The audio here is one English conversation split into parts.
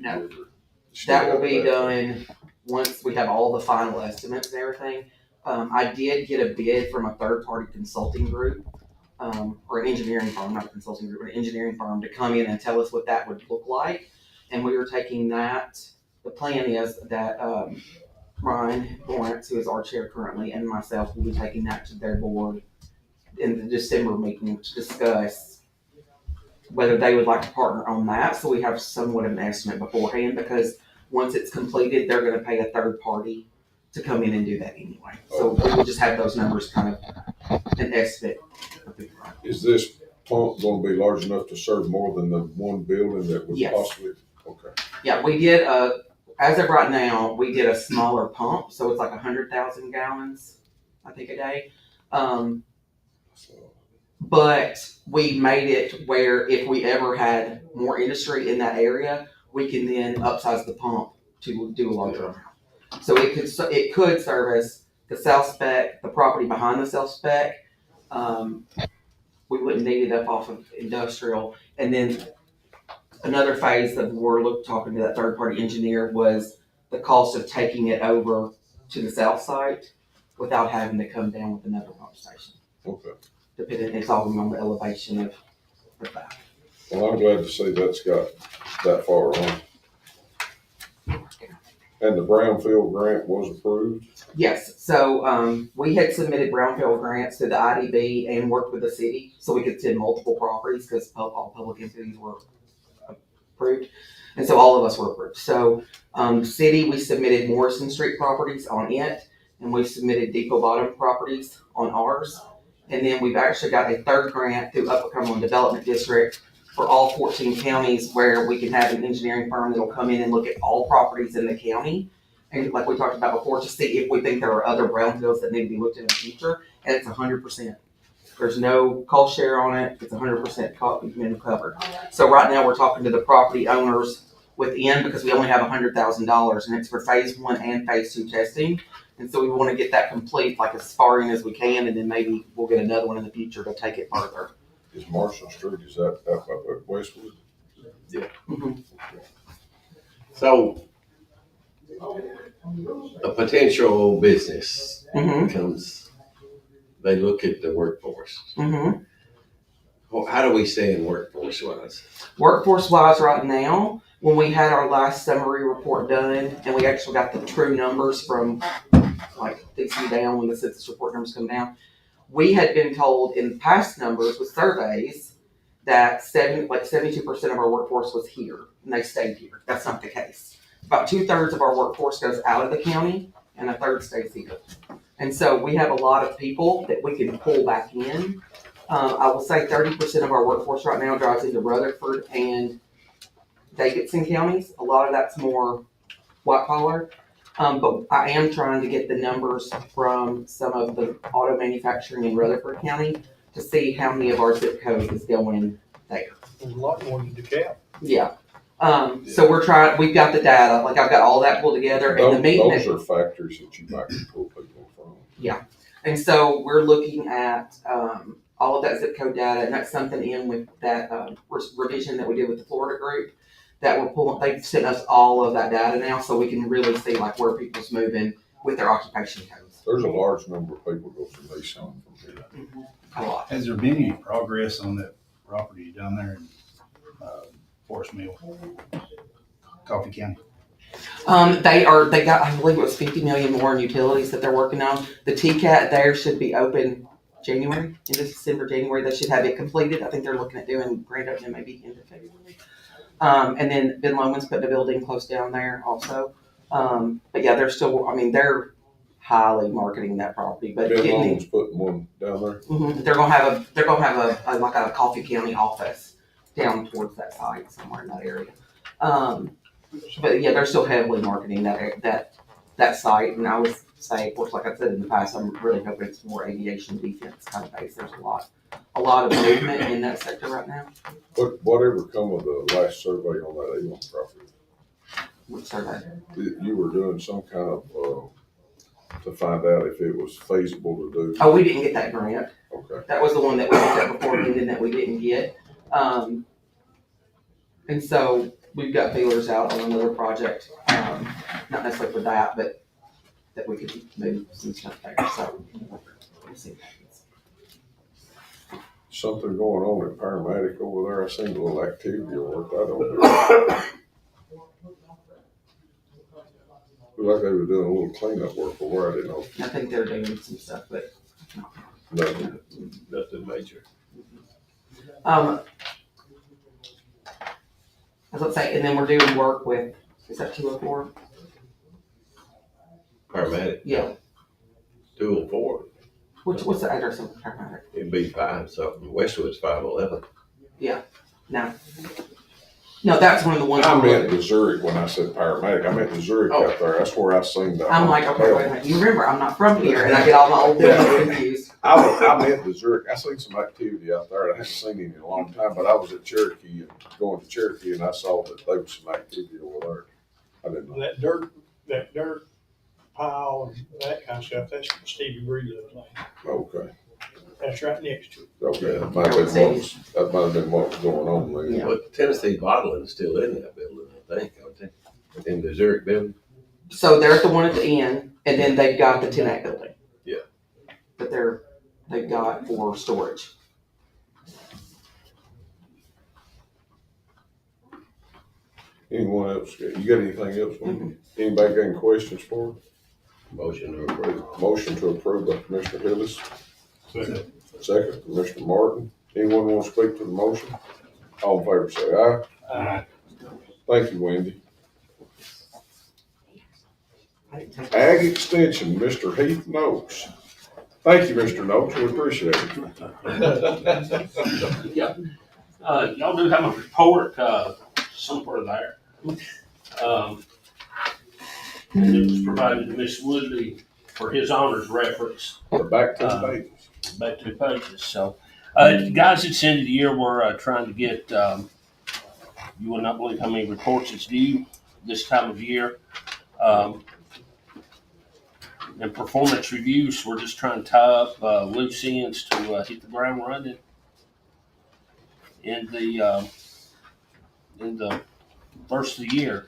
No. That will be done once we have all the final estimates and everything. I did get a bid from a third-party consulting group, or an engineering firm, not a consulting group, but an engineering firm to come in and tell us what that would look like. And we were taking that, the plan is that, Ryan Lawrence, who is our chair currently, and myself will be taking that to their board in the December meeting to discuss whether they would like to partner on that, so we have somewhat of an estimate beforehand, because once it's completed, they're gonna pay a third party to come in and do that anyway. So we will just have those numbers kind of an estimate. Is this pump gonna be large enough to serve more than the one building that would Yes. possibly? Okay. Yeah, we did, as of right now, we did a smaller pump, so it's like 100,000 gallons, I think, a day. But we made it where if we ever had more industry in that area, we can then upsize the pump to do a larger amount. So it could service the south spec, the property behind the south spec. We wouldn't need it up off of industrial. And then another phase that we're talking to that third party engineer was the cost of taking it over to the south site without having to come down with another pump station. Okay. Depending, it's all on the elevation of that. Well, I'm glad to see that's got that far on. And the brownfield grant was approved? Yes, so we had submitted brownfield grants to the IDB and worked with the city so we could send multiple properties because all public entities were approved. And so all of us were approved. So city, we submitted Morrison Street properties on it, and we've submitted Depot Bottom properties on ours. And then we've actually got a third grant through Upper Cumberland Development District for all 14 counties where we can have an engineering firm that'll come in and look at all properties in the county. And like we talked about before, to see if we think there are other brownfields that need to be looked at in the future. And it's 100%. There's no cost share on it. It's 100% covered. So right now we're talking to the property owners within, because we only have $100,000 and it's for phase 1 and phase 2 testing. And so we want to get that complete, like as far in as we can, and then maybe we'll get another one in the future to take it further. Is Marshall Street, is that up at Westwood? Yeah. Mm-hmm. So, a potential business comes, they look at the workforce. Mm-hmm. Well, how do we stand workforce wise? Workforce wise right now, when we had our last summary report done, and we actually got the true numbers from like things come down when the census report numbers come down, we had been told in past numbers with surveys that 72% of our workforce was here and they stayed here. That's not the case. About 2/3 of our workforce goes out of the county and 1/3 stays here. And so we have a lot of people that we can pull back in. I will say 30% of our workforce right now drives into Rutherford and Davidson counties. A lot of that's more white collar. But I am trying to get the numbers from some of the auto manufacturing in Rutherford County to see how many of our zip code is going there. There's a lot more in DeKalb. Yeah. So we've got the data, like I've got all that pulled together and the meeting. Those are factories that you might pull people from. Yeah. And so we're looking at, all of that zip code data, and that's something in with that, revision that we did with the Florida group. That we're pulling, they've sent us all of that data now, so we can really see like where people's moving with their occupation codes. There's a large number of people go from Nissan from here. Mm-hmm. A lot. Has there been any progress on that property down there in Forest Mill, Coffee County? They got, I believe it was 50 million more in utilities that they're working on. The TCAT there should be open January, into December, January. They should have it completed. I think they're looking at doing grand opening maybe end of February. And then Ben Loman's putting a building close down there also. But yeah, they're highly marketing that property. But Ben Loman's putting one down there. Mm-hmm, they're gonna have a like a Coffee County office down towards that site somewhere in that area. But yeah, they're still heavily marketing that site. And I would say, of course, like I said in the past, I'm really hoping it's more aviation defense kind of base. There's a lot of movement in that sector right now. Whatever come of the last survey on that Avon property? Which survey? You were doing some kind of, to find out if it was feasible to do. Oh, we didn't get that grant. Okay. That was the one that we looked at beforehand and that we didn't get. And so we've got feelers out on another project, not necessarily for that, but that we could move some stuff there, so we'll see what happens. Something going on at paramedic over there. I seen a little activity work. I don't know. Looked like they were doing a little cleanup work over where I didn't know. I think they're doing some stuff, but. Nothing. Nothing major. I was gonna say, and then we're doing work with, is that 204? Paramedic, Yeah, 204, what's the address of the paramedic? it'd be 5 something, Westwood's 511. No, that's one of the ones. I I'm meant looking- the Zurich when I said paramedic. I meant the Zurich Oh. out there. That's where I seen that. I'm like, okay, wait a minute, you remember, I'm not from here, and I get all my old buildings confused. I meant the Zurich. I seen some activity out there. I hadn't seen any in a long time, but I was at Cherokee and going to Cherokee and I saw that there was some activity over there. I didn't know. That dirt pile and that kind of stuff, that's what Stevie Breedlove land. Okay. That's right next to it. Okay. That might have been what was going on there. Yeah. But Tennessee Bottling is still in that building, I think, in the Zurich building. So they're at the one at the end, and then they've got the 10 Act building. Yeah. That they've got for storage. Anyone else? You got anything else? Anybody got any questions for us? Motion to approve. Motion to approve by Commissioner Hillis. Second. Second, Commissioner Martin. Anyone want to speak to the motion? All in favor say aye. Thank you, Wendy. I didn't take Ag Extension, Mr. Heath Noakes. Thank you, Mr. Noakes. We appreciate it. Y'all do have a report, somewhere there. And it was provided to Miss Woodley for his honors reference, We're back to the pages. back 2 pages. So, guys, it's the end of the year. We're trying to get, you will not believe how many reports it's due this time of year. And performance reviews, we're just trying to tie up loose ends to hit the ground running in the first of the year.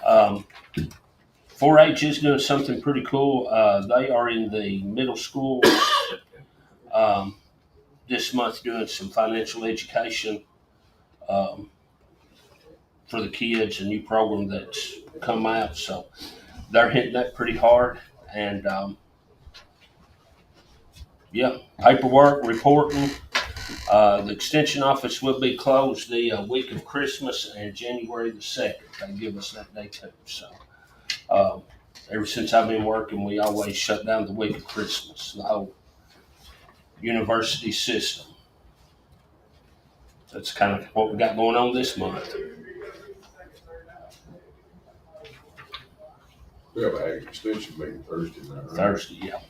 4-H is doing something pretty cool. They are in the middle school this month doing some financial education for the kids, a new program that's come out. So they're hitting that pretty hard. And paperwork, reporting. The extension office will be closed the week of Christmas and January the 2nd. They give us that day too. So ever since I've been working, we always shut down the week of Christmas, the whole university system. That's kind of what we got going on this month. We have an Ag Extension meeting Thursday night, right? Thursday, yeah.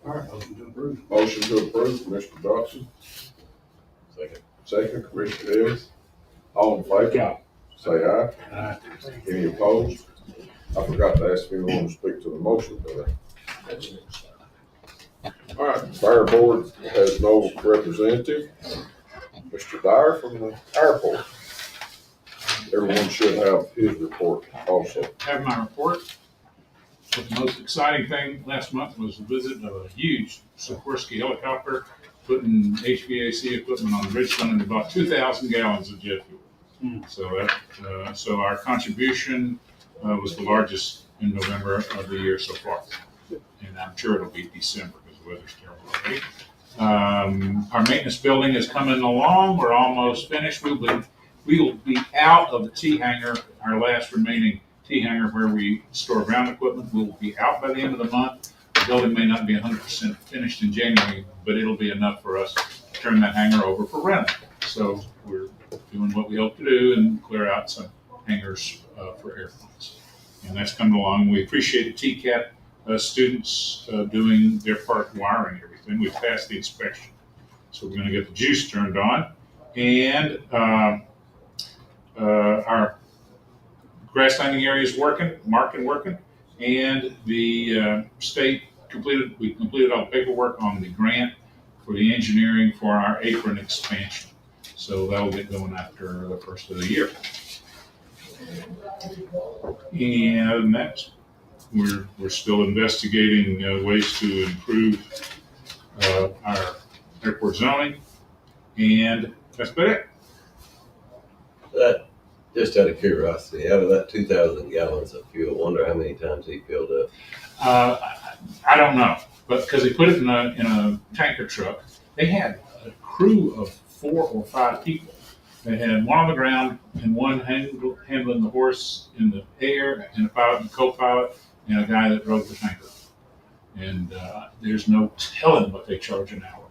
All right, motion to approve. Motion to approve, Commissioner Dodson. Second. Second, Commissioner Hillis. All in favor? Say aye. Aye. Any opposed? I forgot to ask if anyone want to speak to the motion for that. All right, Fire Board has no representative. Mr. Dyer from the airport. Everyone should have his report also. Have my report. So the most exciting thing last month was the visit of a huge Sikorsky helicopter putting HVAC equipment on Richland and about 2,000 gallons of jet fuel. So our contribution was the largest in November of the year so far. And I'm sure it'll be December because the weather's terrible already. Our maintenance building is coming along. We're almost finished. We will be out of the T hangar, our last remaining T hangar where we store ground equipment. We will be out by the end of the month. The building may not be 100% finished in January, but it'll be enough for us to turn that hangar over for rental. So we're doing what we hope to do and clear out some hangars for airplanes. And that's coming along. We appreciate the TCAP students doing their part wiring everything. We've passed the inspection. So we're going to get the juice turned on. And our grass landing area is working, marked and working, and the state we completed all the paperwork on the grant for the engineering for our apron expansion. So that'll get going after the first of the year. And next, we're still investigating ways to improve our airport zoning, and that's about it. That, just out of curiosity, out of that 2,000 gallons of fuel, wonder how many times he filled up? I don't know, but because they put it in a tanker truck, they had a crew of 4 or 5 people. They had one on the ground and one handling the horse in the air, and a pilot and co-pilot, and a guy that drove the tanker. And there's no telling what they charge an hour,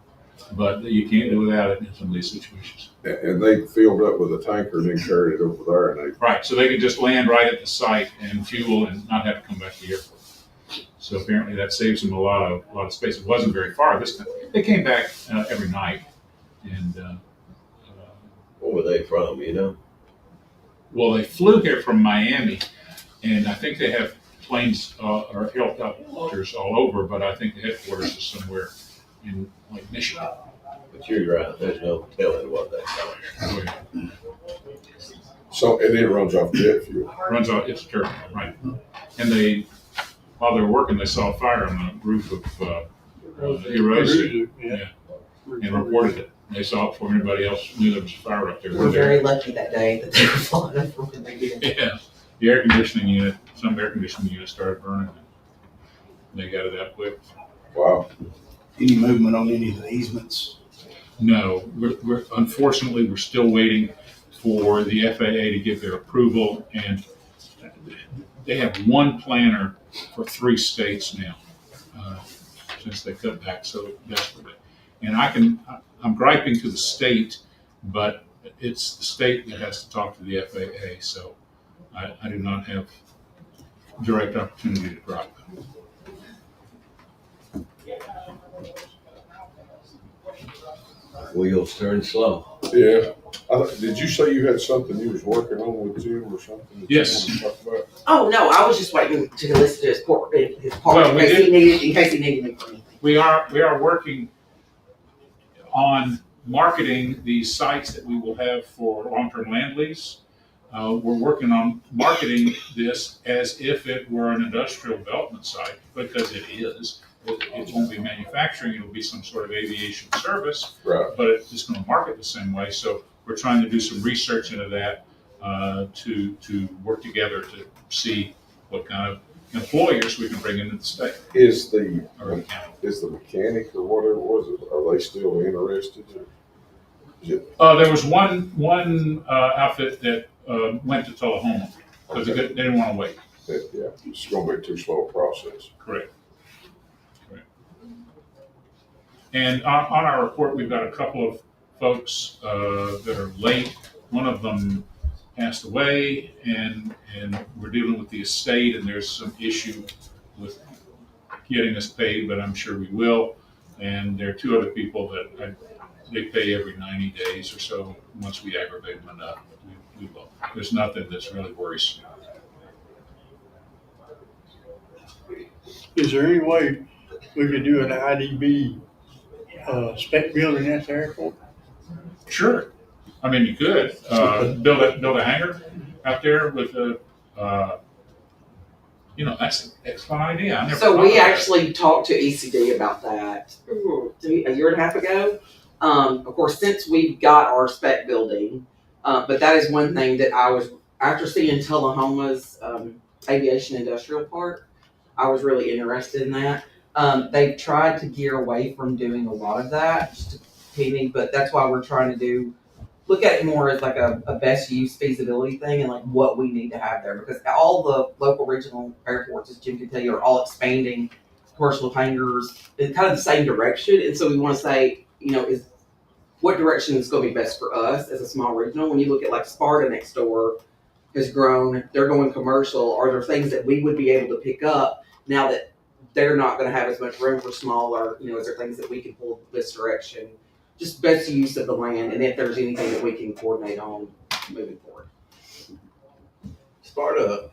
but you can't do without it in some of these situations. And they filled up with a tanker and then carried it over there and they, Right, so they could just land right at the site and fuel and not have to come back to the airport. So apparently that saves them a lot of space. It wasn't very far this time. They came back every night, and Where were they from, you know? well, they flew here from Miami, and I think they have planes or helicopters all over, but I think the headquarters is somewhere in like Michigan. But you're right, there's no telling what they cost. so, and then it runs off jet fuel. Runs out, it's terrible, right? And they, while they were working, they saw a fire on the roof of Erosa Yeah. and reported it. They saw it before anybody else knew there was a fire up there. We were very lucky that day that they were flying over when they did. Yeah, the air conditioning unit, some air conditioning unit started burning. And they got it out quick. Wow. Any movement on any of the easements? No, we're unfortunately, we're still waiting for the FAA to give their approval, and they have one planner for 3 states now, since they cut back so desperately. And I'm griping to the state, but it's the state that has to talk to the FAA, so I do not have direct opportunity to gripe. Wheels turn slow. Yeah. Did you say you had something you was working on with Jim or something? that you Yes. wanted to talk about? Oh, no, I was just waiting to listen to his part, Well, in we case he needed me for anything. We are working on marketing these sites that we will have for long-term land lease. We're working on marketing this as if it were an industrial development site, because it is. It won't be manufacturing, it'll be some sort of aviation service, Right. but it's just gonna market the same way. So we're trying to do some research into that, to work together to see what kind of employers we can bring into the state Is the or the county. mechanic or whatever it was, are they still interested? Is it, There was one outfit that went to Tullahoma because they didn't want to wait. yeah, it's gonna be too slow a process. Correct. And on our report, we've got a couple of folks that are late. One of them passed away, and we're dealing with the estate, and there's some issue with getting us paid, but I'm sure we will. And there are 2 other people that they pay every 90 days or so. Once we aggravate them enough, we will. There's nothing that's really worrisome. Is there any way we could do an IDB spec building at the airport? Sure. I mean, you could build a hangar out there with a, that's an excellent idea. I never So thought we of that. actually talked to ECD about that a year and a half ago. Of course, since we've got our spec building, but that is one thing that I was, after seeing Tullahoma's aviation industrial park, I was really interested in that. They've tried to gear away from doing a lot of that, just competing, but that's why we're trying to look at it more as like a best use feasibility thing and like what we need to have there, because all the local regional airports, as Jim can tell you, are all expanding commercial hangars in kind of the same direction. And so we want to say, is what direction is going to be best for us as a small regional. When you look at like Sparta next door has grown, they're going commercial. Are there things that we would be able to pick up now that they're not going to have as much room for smaller, is there things that we can pull this direction? Just best use of the land, and if there's anything that we can coordinate on moving forward. Sparta,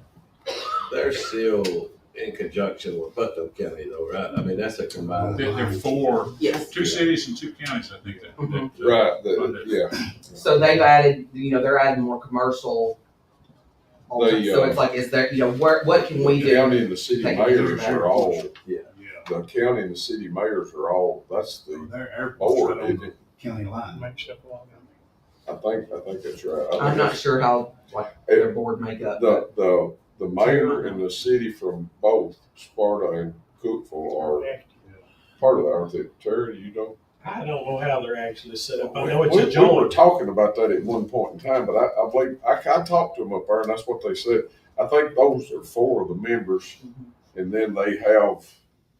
they're still in conjunction with Putnam County though, right? I mean, that's a combined. They're four, Yes. two cities and two counties, I think that. Mhm. that- Yeah. So they've added, they're adding more commercial. They, So it's like, is there, what can we The do? county and the city Take advantage of mayors that. are all, Yeah. the county and the city mayors are all, that's the Their airport's board, right on isn't the it? county line. Makes up a lot. I think that's right. I I'm think not sure how, their board makeup. The mayor and the city from both Sparta and Cookville are part of that, aren't they? Terry, you know? I don't know how they're actually set up. I We know it's a we were joint. talking about that at one point in time, but I believe, I talked to them up there and that's what they said. I think those are four of the members and then they have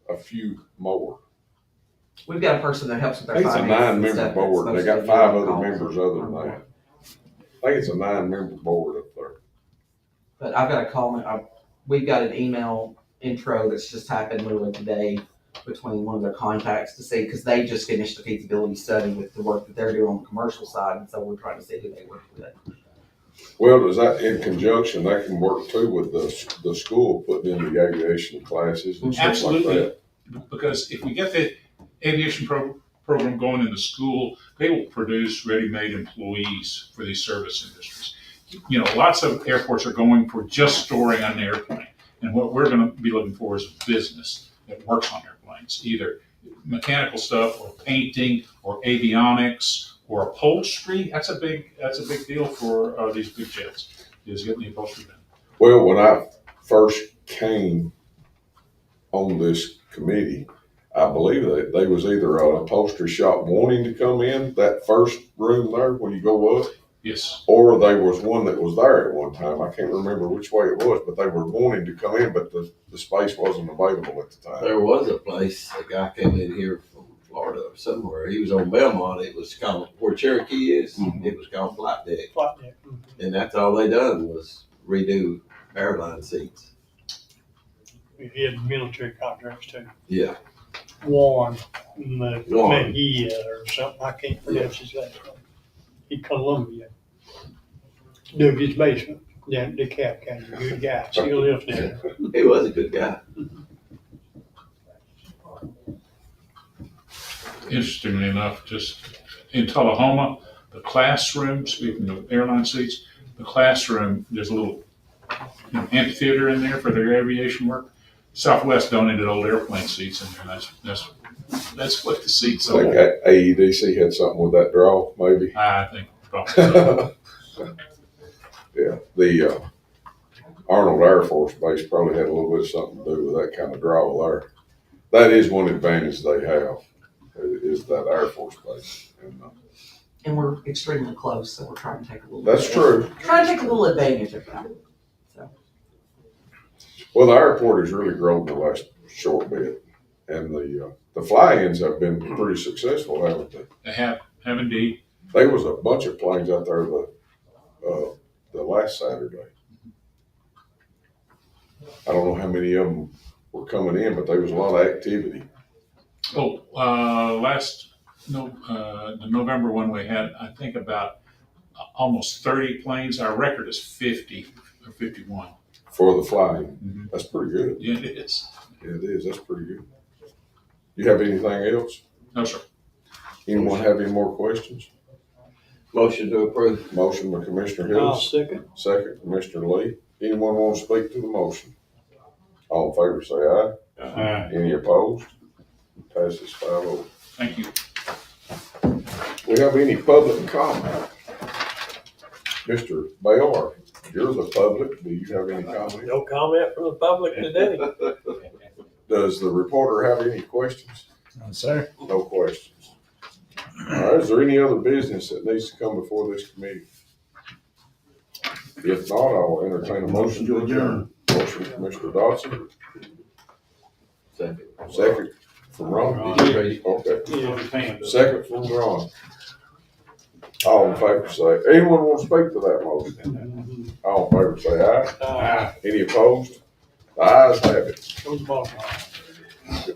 a few more. We've got a person that helps with I their think it's a finances and 9-member stuff. board. They that's got supposed to 5 do other calls. members other than that. I think it's a 9-member board up there. But I've got a call, we've got an email intro that's just happened literally today between one of their contacts to see, because they just finished a feasibility study with the work that they're doing on the commercial side, and so we're trying to see who they work with. Well, does that in conjunction, that can work too with the school putting in the aviation classes and stuff like Absolutely. that? Because if we get the aviation program going in the school, they will produce ready-made employees for these service industries. Lots of airports are going for just storing on an airplane. And what we're gonna be looking for is a business that works on airplanes, either mechanical stuff or painting or avionics or upholstery. That's a big deal for these big jets, is getting the upholstery done. Well, when I first came on this committee, I believe that they was either an upholstery shop wanting to come in, that first room there when you go up, Yes. or there was one that was there at one time. I can't remember which way it was, but they were wanting to come in, but the space wasn't available at the time. There was a place, a guy came in here from Florida or somewhere. He was on Belmont. It was called, where Cherokee is, it was called Flight Deck. Flight deck. And that's all they done was redo airline seats. We had military contracts too. Yeah. Warren Warren. Mejia or something. I can't pronounce his last name. He Columbia. Dug his basement down at DeKalb County. Good guy. Still lives there. He was a good guy. Interestingly enough, just in Tullahoma, the classroom, speaking of airline seats, the classroom, there's a little amphitheater in there for their aviation work. Southwest donated old airplane seats in there. That's what the seats I think are. that AEDC had something with that draw, maybe. I think probably. Yeah, the Arnold Air Force Base probably had a little bit of something to do with that kind of draw there. That is one advantage they have, is that Air Force Base. And we're extremely close, so we're trying to take a little. That's true. Trying to take a little advantage of that. Well, the airport has really grown the last short bit, and the fly-ins have been pretty successful, haven't they? They have indeed. There was a bunch of planes out there the last Saturday. I don't know how many of them were coming in, but there was a lot of activity. Oh, the November one we had, I think about almost 30 planes. Our record is 50 or 51. For the flying. Mhm. That's pretty good. Yeah, it is. Yeah, it is. That's pretty good. You have anything else? No, sir. Anyone have any more questions? Motion to approve. Motion by Commissioner I'll Hills, second. second Commissioner Lee. Anyone want to speak to the motion? All in favor say aye. Any opposed? Passes 5-0. Thank you. We have any public comment? Mr. Bayor, you're the public. Do you have any comment? No comment from the public today. Does the reporter have any questions? Sir? No questions. All right, is there any other business that needs to come before this committee? If not, I'll entertain a motion to adjourn. Motion from Commissioner Dodson, Second. second from Ron. Did you read it? Okay, second from Ron. All in favor say, anyone want to speak to that motion? All in favor say aye. Any opposed? The ayes have it. Goes bottom line.